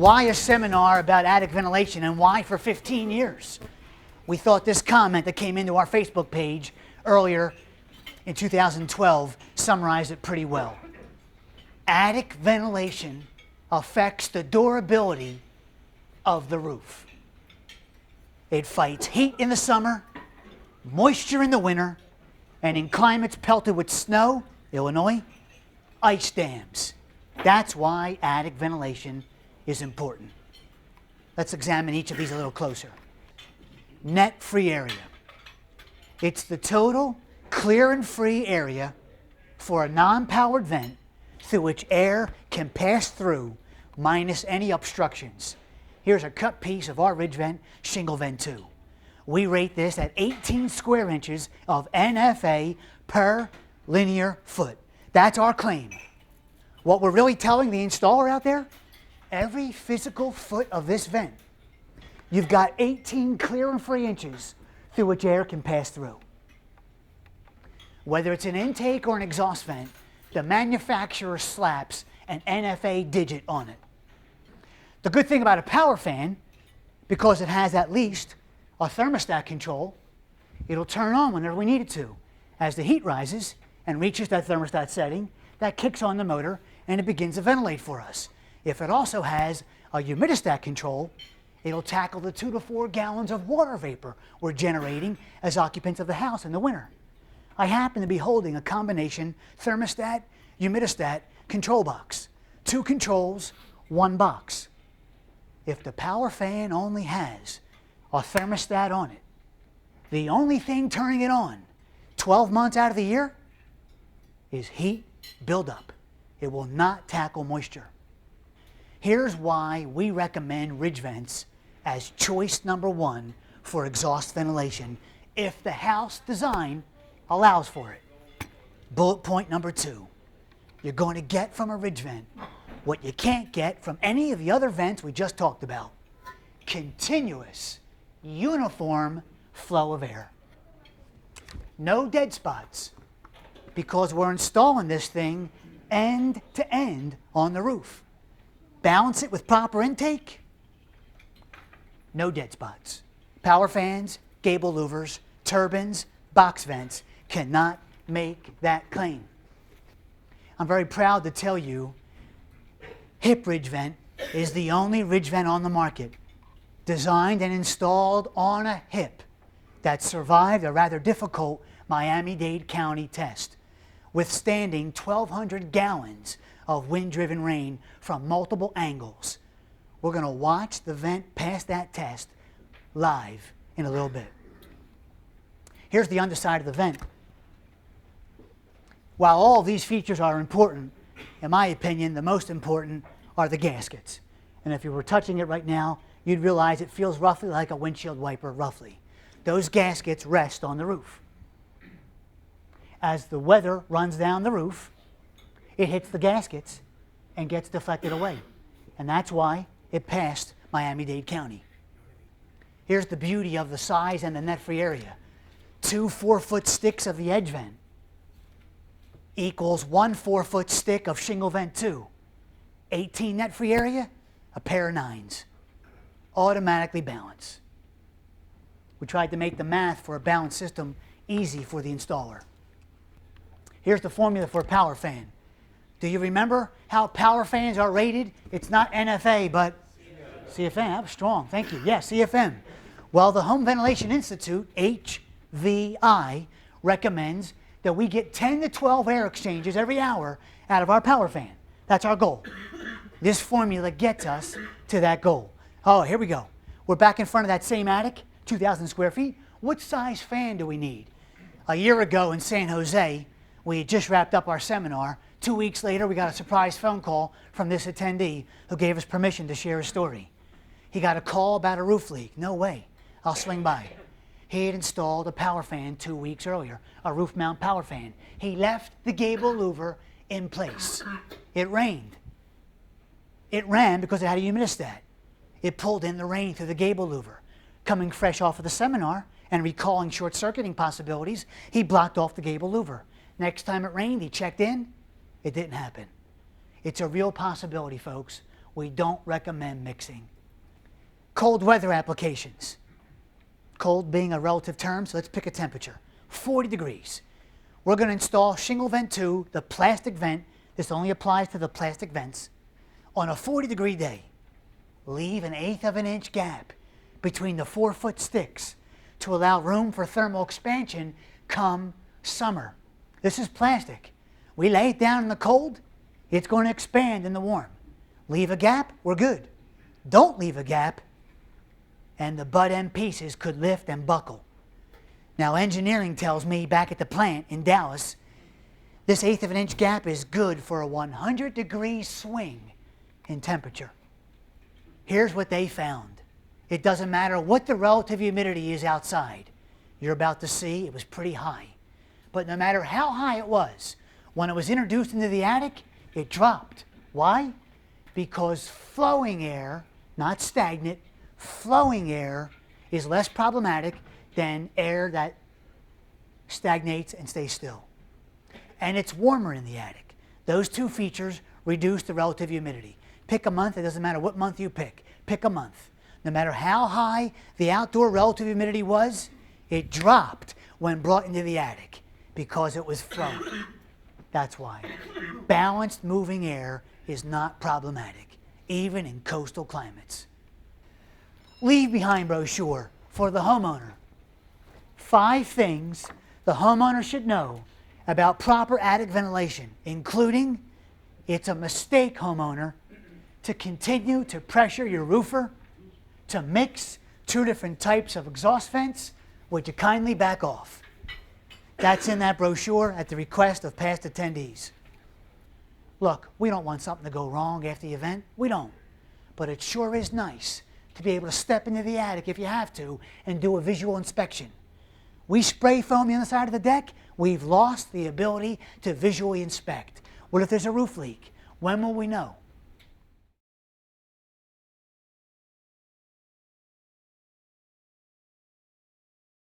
Why a seminar about attic ventilation, and why for 15 years? We thought this comment that came into our Facebook page earlier in 2012 summarized it pretty well. Attic ventilation affects the durability of the roof. It fights heat in the summer, moisture in the winter, and in climates pelted with snow, Illinois, ice dams. That's why attic ventilation is important. Let's examine each of these a little closer. Net free area. It's the total clear and free area for a non-powered vent through which air can pass through minus any obstructions. Here's a cut piece of our ridge vent, shingle vent 2. We rate this at 18 square inches of NFA per linear foot. That's our claim. What we're really telling the installer out there, every physical foot of this vent, you've got 18 clear and free inches through which air can pass through. Whether it's an intake or an exhaust vent, the manufacturer slaps an NFA digit on it. The good thing about a power fan, because it has at least a thermostat control, it'll turn on whenever we need it to. As the heat rises and reaches that thermostat setting, that kicks on the motor and it begins to ventilate for us. If it also has a humidistat control, it'll tackle the 2 to 4 gallons of water vapor we're generating as occupants of the house in the winter. I happen to be holding a combination thermostat, humidistat control box. 2 controls, 1 box. If the power fan only has a thermostat on it, the only thing turning it on 12 months out of the year is heat buildup. It will not tackle moisture. Here's why we recommend ridge vents as choice number 1 for exhaust ventilation if the house design allows for it. Bullet point number 2. You're going to get from a ridge vent what you can't get from any of the other vents we just talked about. Continuous, uniform flow of air. No dead spots, because we're installing this thing end to end on the roof. Balance it with proper intake, no dead spots. Power fans, gable louvers, turbines, box vents cannot make that claim. I'm very proud to tell you Hip Ridge Vent is the only ridge vent on the market designed and installed on a hip that survived a rather difficult Miami-Dade County test, withstanding 1,200 gallons of wind-driven rain from multiple angles. We're going to watch the vent pass that test live in a little bit. Here's the underside of the vent. While all of these features are important, in my opinion, the most important are the gaskets. And if you were touching it right now, you'd realize it feels roughly like a windshield wiper, roughly. Those gaskets rest on the roof. As the weather runs down the roof, it hits the gaskets and gets deflected away. And that's why it passed Miami-Dade County. Here's the beauty of the size and the net-free area. 2 4-foot sticks of the edge vent equals 1 4-foot stick of shingle vent 2. 18 net-free area, a pair of 9s. Automatically balance. We tried to make the math for a balanced system easy for the installer. Here's the formula for a power fan. Do you remember how power fans are rated? It's not NFA, but CFM. That was strong. Thank you. Yeah, CFM. Well, the Home Ventilation Institute, HVI, recommends that we get 10 to 12 air exchanges every hour out of our power fan. That's our goal. This formula gets us to that goal. Oh, here we go. We're back in front of that same attic, 2,000 square feet. What size fan do we need? A year ago in San Jose, we had just wrapped up our seminar. 2 weeks later, we got a surprise phone call from this attendee who gave us permission to share his story. He got a call about a roof leak. No way. I'll swing by. He had installed a power fan 2 weeks earlier, a roof mount power fan. He left the gable louver in place. It rained. It ran because it had a humidistat. It pulled in the rain through the gable louver. Coming fresh off of the seminar and recalling short-circuiting possibilities, he blocked off the gable louver. Next time it rained, he checked in. It didn't happen. It's a real possibility, folks. we don't recommend mixing. Cold weather applications. Cold being a relative term, so let's pick a temperature. 40 degrees. We're going to install Shingle Vent 2, the plastic vent. This only applies to the plastic vents. On a 40-degree day, leave an 1/8 of an inch gap between the 4-foot sticks to allow room for thermal expansion come summer. This is plastic. We lay it down in the cold, it's going to expand in the warm. Leave a gap, we're good. Don't leave a gap, and the butt end pieces could lift and buckle. Now, engineering tells me back at the plant in Dallas, this 1/8 of an inch gap is good for a 100-degree swing in temperature. Here's what they found. It doesn't matter what the relative humidity is outside. You're about to see it was pretty high. But no matter how high it was, when it was introduced into the attic, it dropped. Why? Because flowing air, not stagnant, flowing air is less problematic than air that stagnates and stays still. And it's warmer in the attic. Those two features reduce the relative humidity. Pick a month, it doesn't matter what month you pick. Pick a month. No matter how high the outdoor relative humidity was, it dropped when brought into the attic because it was flowing. That's why. Balanced moving air is not problematic, even in coastal climates. Leave behind brochure for the homeowner. 5 things the homeowner should know about proper attic ventilation, including it's a mistake, homeowner, to continue to pressure your roofer to mix 2 different types of exhaust vents. Would you kindly back off? That's in that brochure at the request of past attendees. Look, we don't want something to go wrong after the event. We don't. But it sure is nice to be able to step into the attic if you have to and do a visual inspection. We spray foam the underside of the deck, we've lost the ability to visually inspect. What if there's a roof leak? When will we know?